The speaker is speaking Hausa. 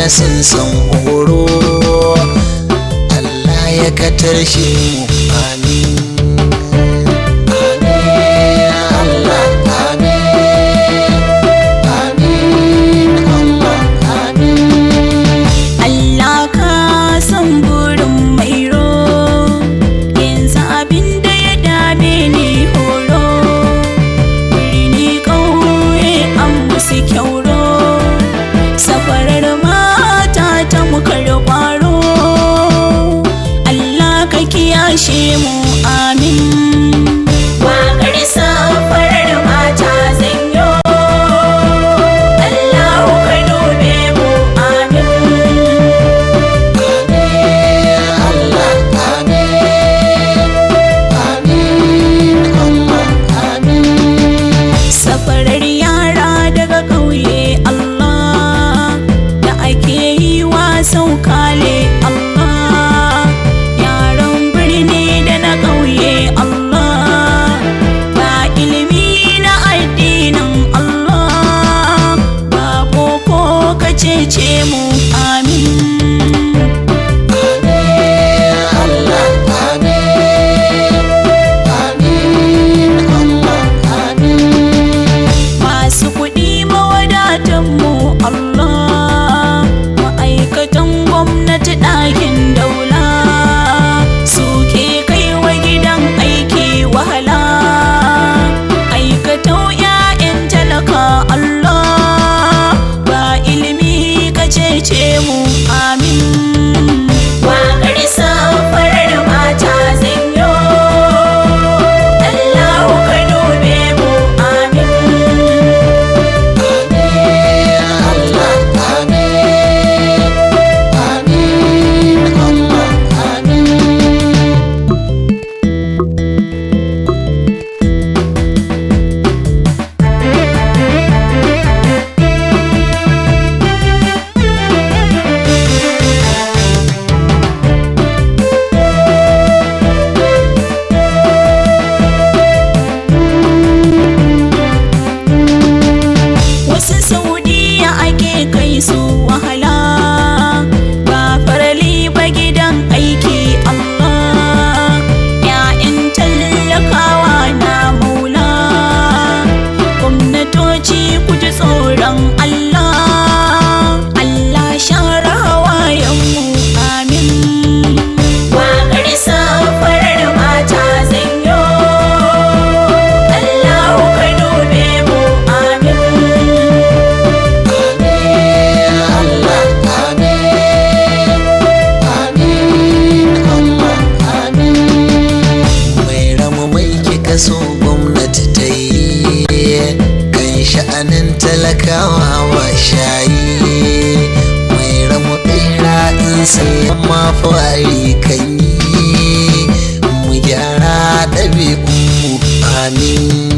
sun san horo. Allah ya katarshe mu, amin. Kiyashe mu, amin. Waƙar safarar mata zanyo, Allahu ka dube mu, amin. Amin Allah, amin. Amin Allah, amin. Safarar yara daga ƙauye Allah, da ake yi wa saukale Allah. Cece mu, amin. Amin Allah, amin. Amin Allah, amin. Masu kuɗi mawadatan mu Allah, ma'aikatan gwamnati ɗakin daula, suke kaiwa gidan aiki wahala, aikatau 'ya'yan talaka Allah. Cece mu, amin. Waƙar safarar mata zanyo, Allahu ka dube mu, amin. Amin Allah, amin. Amin Allah, amin. Su wahala ba farali ba gidan aiki Allah, 'ya'yan talakawa na maula, gwamnatoci ku ji tsoron Allah, Allah share hawayen mu, amin. Waƙar safarar mata zanyo, Allahu ka dube mu, amin. So gwamnati ta yi kan sha'anin talakawa wa shayi, mai ramu ɗera in sai ma fari kan yi, mu gyara ɗabi'unmu, amin.